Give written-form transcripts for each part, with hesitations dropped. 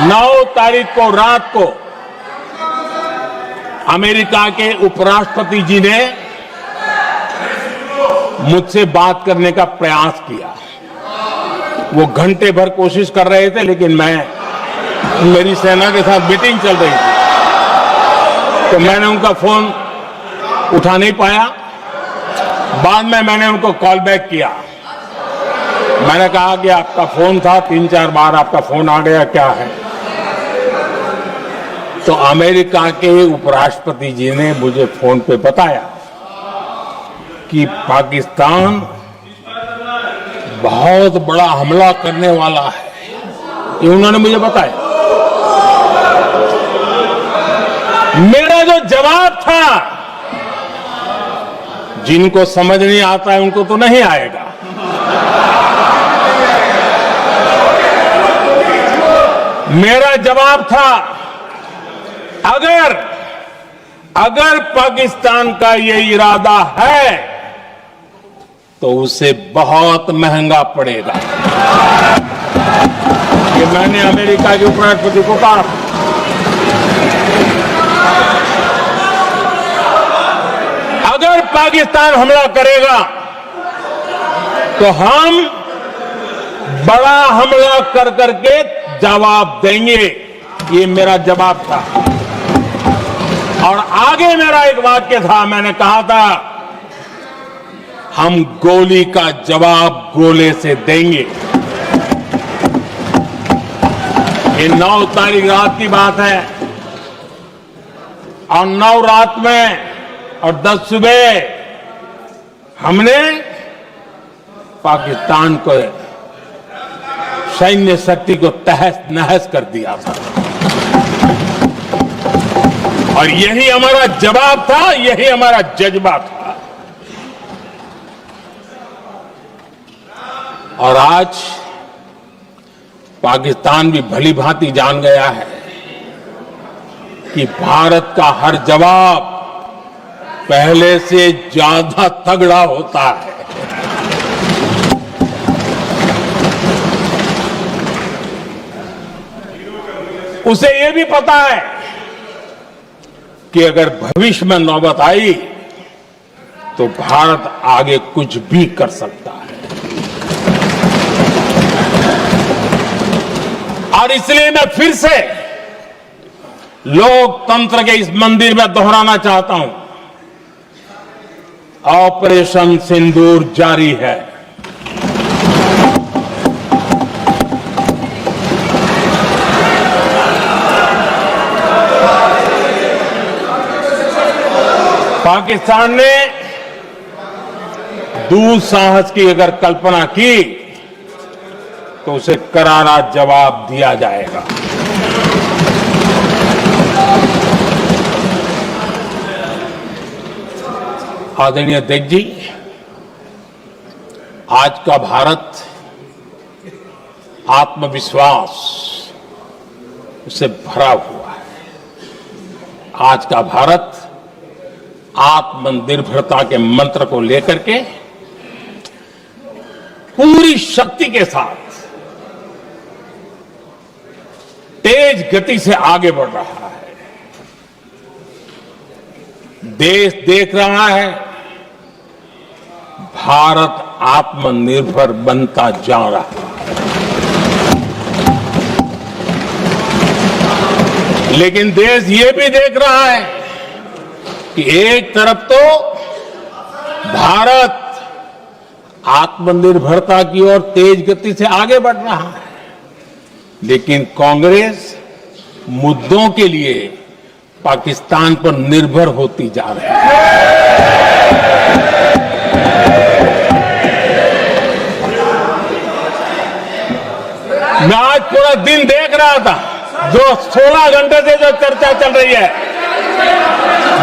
9 तारीख को रात को अमेरिका के उपराष्ट्रपति जी ने मुझसे बात करने का प्रयास किया। वो घंटे भर कोशिश कर रहे थे, लेकिन मेरी सेना के साथ मीटिंग चल रही थी, तो मैंने उनका फोन उठा नहीं पाया। बाद में मैंने उनको कॉल बैक किया। मैंने कहा कि आपका फोन था, 3-4 बार आपका फोन आ गया, क्या है? तो अमेरिका के उपराष्ट्रपति जी ने मुझे फोन पे बताया कि पाकिस्तान बहुत बड़ा हमला करने वाला है, ये उन्होंने मुझे बताया। मेरा जो जवाब था, जिनको समझ नहीं आता है उनको तो नहीं आएगा, मेरा जवाब था अगर पाकिस्तान का ये इरादा है तो उसे बहुत महंगा पड़ेगा। ये मैंने अमेरिका के उपराष्ट्रपति को कहा। अगर पाकिस्तान हमला करेगा तो हम बड़ा हमला कर करके जवाब देंगे, ये मेरा जवाब था। और आगे मेरा एक वाक्य था, मैंने कहा था हम गोली का जवाब गोले से देंगे। ये 9 तारीख रात की बात है, और 9 रात में और 10 सुबह हमने पाकिस्तान को सैन्य शक्ति को तहस नहस कर दिया था। और यही हमारा जवाब था, यही हमारा जज्बा था। और आज पाकिस्तान भी भली भांति जान गया है कि भारत का हर जवाब पहले से ज्यादा तगड़ा होता है। उसे यह भी पता है कि अगर भविष्य में नौबत आई तो भारत आगे कुछ भी कर सकता है। और इसलिए मैं फिर से लोकतंत्र के इस मंदिर में दोहराना चाहता हूं, ऑपरेशन सिंदूर जारी है। पाकिस्तान ने दुस्साहस की अगर कल्पना की तो उसे करारा जवाब दिया जाएगा। आदरणीय अध्यक्ष जी, आज का भारत आत्मविश्वास से भरा हुआ है। आज का भारत आत्मनिर्भरता के मंत्र को लेकर के पूरी शक्ति के साथ तेज गति से आगे बढ़ रहा है। देश देख रहा है भारत आत्मनिर्भर बनता जा रहा है। लेकिन देश ये भी देख रहा है कि एक तरफ तो भारत आत्मनिर्भरता की ओर तेज गति से आगे बढ़ रहा है, लेकिन कांग्रेस मुद्दों के लिए पाकिस्तान पर निर्भर होती जा रही है। मैं आज पूरा दिन देख रहा था, जो 16 घंटे से जो चर्चा चल रही है,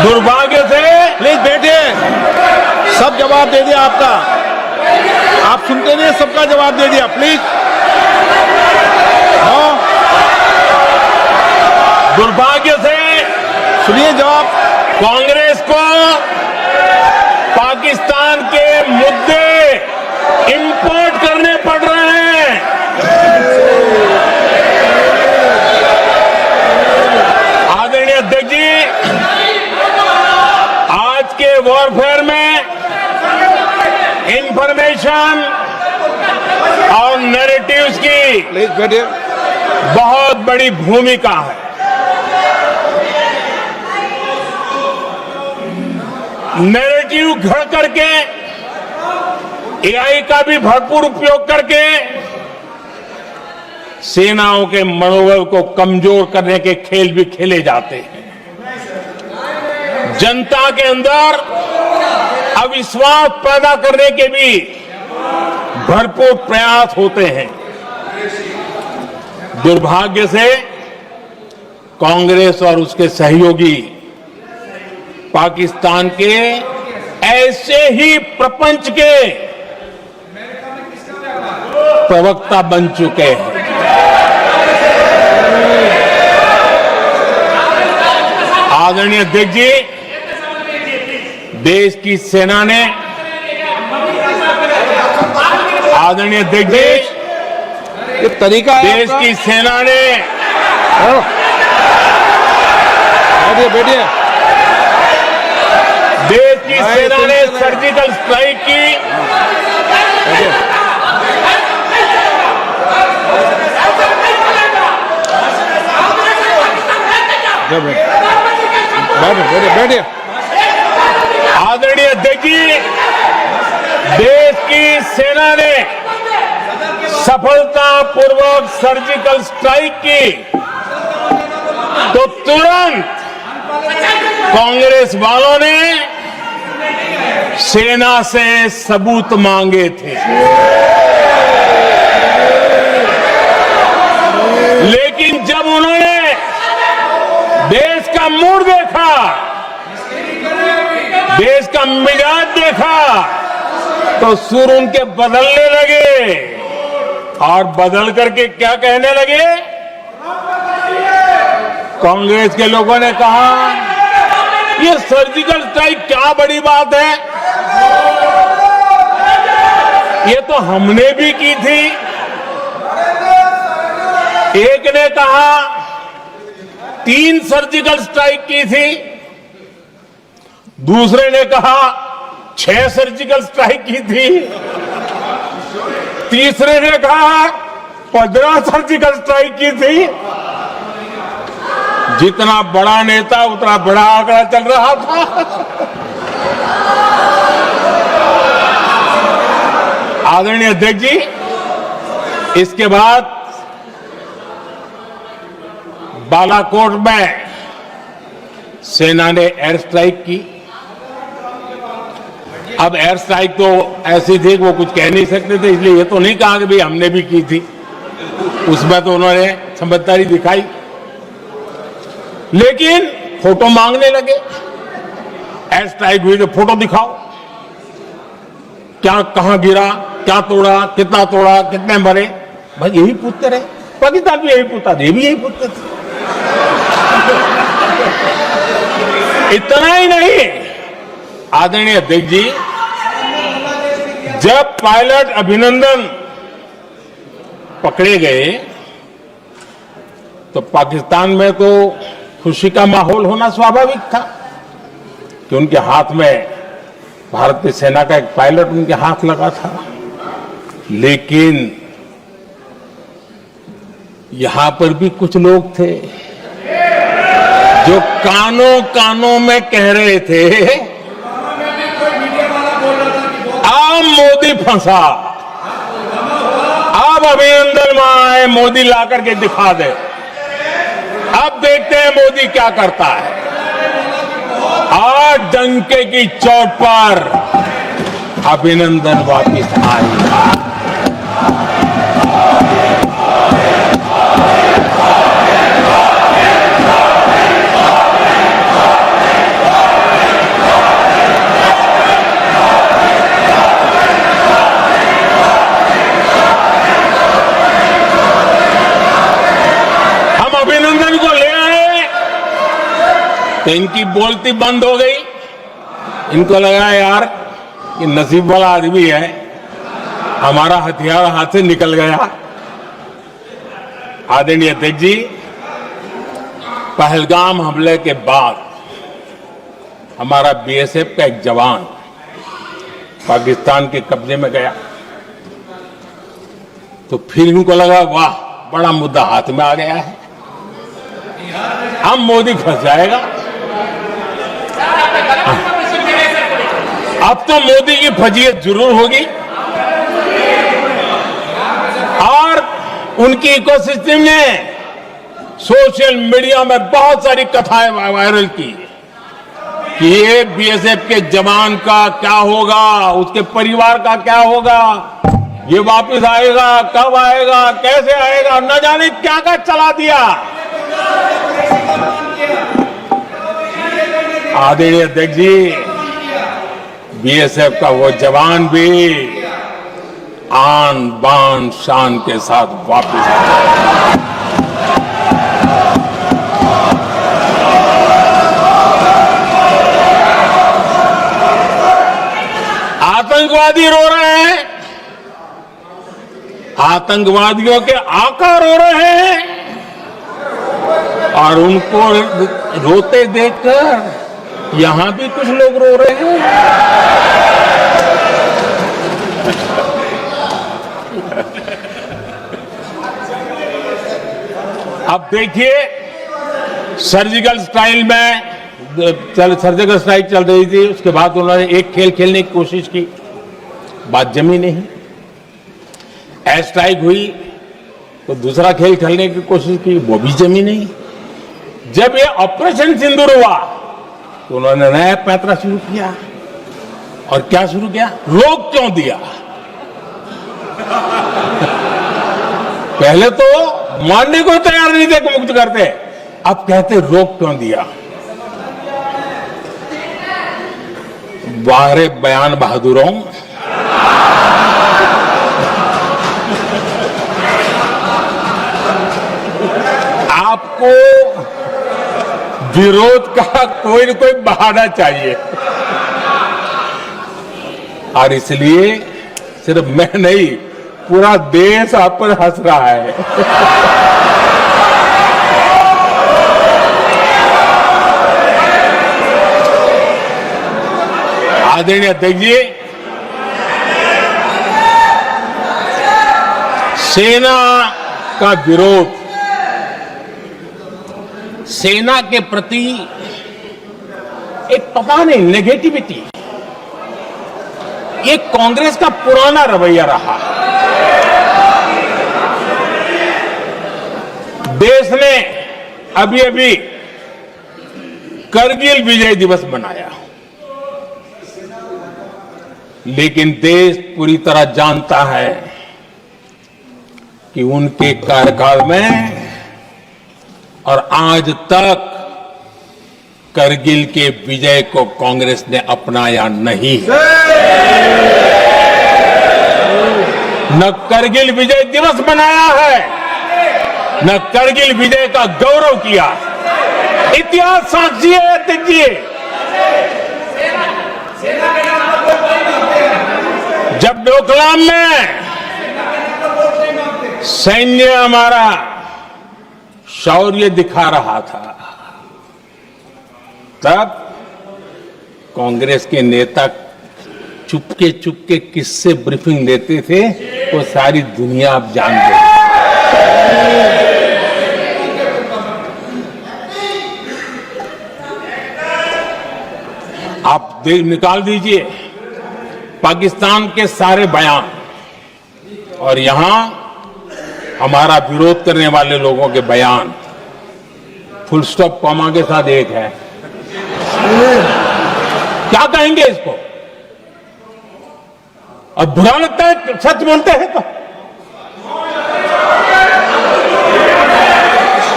दुर्भाग्य से। प्लीज बैठिए, सब जवाब दे दिया आपका, आप सुनते नहीं, सबका जवाब दे दिया। प्लीज दुर्भाग्य से सुनिए जवाब। कांग्रेस को पाकिस्तान के मुद्दे इंपोर्ट करने पड़ रहे हैं। कम्युनिकेशन और नैरेटिव्स की प्लीज बैठिए। बहुत बड़ी भूमिका है। नैरेटिव घड़ करके एआई का भी भरपूर उपयोग करके सेनाओं के मनोबल को कमजोर करने के खेल भी खेले जाते हैं। जनता के अंदर अविश्वास पैदा करने के भी भरपूर प्रयास होते हैं। दुर्भाग्य से कांग्रेस और उसके सहयोगी पाकिस्तान के ऐसे ही प्रपंच के प्रवक्ता बन चुके हैं। आदरणीय अध्यक्ष जी, देश की सेना ने, आदरणीय अध्यक्ष जी, ये तरीका है देश आपका? की सेना ने, बैठिए बैठिए। देश की भाई, सेना ने सुनते रहे। सर्जिकल स्ट्राइक की बैठिए। बैठिए बैठिए बैठिए। आदरणीय अध्यक्ष जी, देश की सेना ने सफलतापूर्वक सर्जिकल स्ट्राइक की तो तुरंत कांग्रेस वालों ने सेना से सबूत मांगे थे, लेकिन जब उन्होंने देश का मूड देखा, देश का मिजाज देखा, तो सुर उनके बदलने लगे और बदल करके क्या कहने लगे? कांग्रेस के लोगों ने कहा, ये सर्जिकल स्ट्राइक क्या बड़ी बात है, ये तो हमने भी की थी। एक ने कहा 3 सर्जिकल स्ट्राइक की थी, दूसरे ने कहा 6 सर्जिकल स्ट्राइक की थी, तीसरे ने कहा 15 सर्जिकल स्ट्राइक की थी। जितना बड़ा नेता उतना बड़ा आंकड़ा चल रहा था। आदरणीय अध्यक्ष जी, इसके बाद बालाकोट में सेना ने एयर स्ट्राइक की। अब एयर स्ट्राइक तो ऐसी थी कि वो कुछ कह नहीं सकते थे, इसलिए ये तो नहीं कहा कि भाई हमने भी की थी। उसमें तो उन्होंने समझदारी दिखाई, लेकिन फोटो मांगने लगे। एयर स्ट्राइक हुई तो फोटो दिखाओ, क्या कहां गिरा, क्या तोड़ा, कितना तोड़ा, कितने मरे, भाई यही पूछते रहे। पाकिस्तान भी यही पूछता था, ये भी यही पूछते थे। इतना ही नहीं, आदरणीय अध्यक्ष जी, जब पायलट अभिनंदन पकड़े गए तो पाकिस्तान में तो खुशी का माहौल होना स्वाभाविक था कि उनके हाथ में भारतीय सेना का एक पायलट उनके हाथ लगा था। लेकिन यहां पर भी कुछ लोग थे जो कानों कानों में कह रहे थे, अब मोदी फंसा, अब अभिनंदन वहां है, मोदी ला करके दिखा दे, अब देखते हैं मोदी क्या करता है। आज डंके की चोट पर अभिनंदन वापिस आए। अभिनंदन को ले आए तो इनकी बोलती बंद हो गई। इनको लगा यार कि नसीब वाला आदमी है, हमारा हथियार हाथ से निकल गया। आदरणीय अध्यक्ष जी, पहलगाम हमले के बाद हमारा बीएसएफ का एक जवान पाकिस्तान के कब्जे में गया। तो फिर इनको लगा वाह बड़ा मुद्दा हाथ में आ गया है, अब मोदी फंस जाएगा। अब तो मोदी की फजीयत जरूर होगी और उनकी इकोसिस्टम ने सोशल मीडिया में बहुत सारी कथाएं वायरल की कि ये बीएसएफ के जवान का क्या होगा, उसके परिवार का क्या होगा, ये वापस आएगा, कब आएगा, कैसे आएगा, न जाने क्या क्या चला दिया। आदरणीय अध्यक्ष जी, बीएसएफ का वो जवान भी आन बान शान के साथ वापस आया। आतंकवादी रो रहे हैं, आतंकवादियों के आका रो रहे हैं और उनको रोते देखकर यहां भी कुछ लोग रो रहे हैं। अब देखिए सर्जिकल स्ट्राइक में सर्जिकल स्ट्राइक चल रही थी, उसके बाद उन्होंने एक खेल खेलने की कोशिश की, बात जमी नहीं। एयर स्ट्राइक हुई तो दूसरा खेल खेलने की कोशिश की, वो भी जमी नहीं। जब ये ऑपरेशन सिंदूर हुआ तो उन्होंने नया पैंतरा शुरू किया और क्या शुरू किया, रोक क्यों दिया। पहले तो मानने को तैयार नहीं थे कि मुक्त करते, अब कहते रोक क्यों दिया। वारे बयान बहादुरों, आपको विरोध का कोई न कोई बहाना चाहिए और इसलिए सिर्फ मैं नहीं, पूरा देश आप पर हंस रहा है। आदरणीय अध्यक्ष जी, सेना का विरोध, सेना के प्रति एक पता नहीं नेगेटिविटी, ये कांग्रेस का पुराना रवैया रहा। देश ने अभी अभी करगिल विजय दिवस मनाया, लेकिन देश पूरी तरह जानता है कि उनके कार्यकाल में और आज तक करगिल के विजय को कांग्रेस ने अपनाया नहीं। न करगिल विजय दिवस मनाया है, न करगिल विजय का गौरव किया। इतिहास साक्षी है अध्यक्ष जी। जब डोकलाम में सैन्य हमारा शौर्य दिखा रहा था, तब कांग्रेस के नेता चुपके चुपके किससे ब्रीफिंग देते थे वो सारी दुनिया अब जान गई। आप निकाल दीजिए पाकिस्तान के सारे बयान और यहां हमारा विरोध करने वाले लोगों के बयान, फुल स्टॉप कॉमा के साथ एक है। क्या कहेंगे इसको? अब बुरा लगता है सच बोलते हैं तो।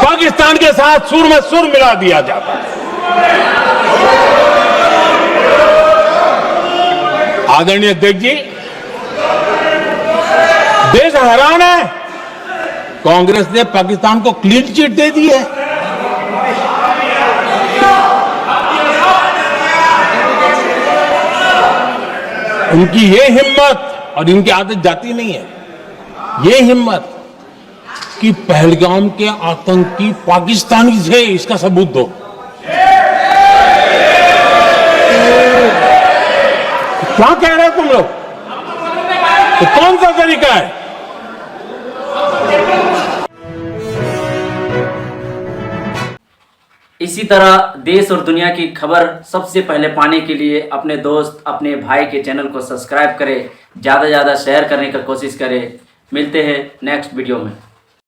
पाकिस्तान के साथ सुर में सुर मिला दिया जाता है। आदरणीय अध्यक्ष जी, देश हैरान है, कांग्रेस ने पाकिस्तान को क्लीन चिट दे दी है। उनकी ये हिम्मत, और इनकी आदत जाती नहीं है, ये हिम्मत कि पहलगाम के आतंकी पाकिस्तानी थे, इसका सबूत दो। क्या कह रहे हो तुम लोग? तो कौन सा तरीका है? इसी तरह देश और दुनिया की खबर सबसे पहले पाने के लिए अपने दोस्त अपने भाई के चैनल को सब्सक्राइब करें, ज़्यादा से ज़्यादा शेयर करने का कोशिश करें। मिलते हैं नेक्स्ट वीडियो में।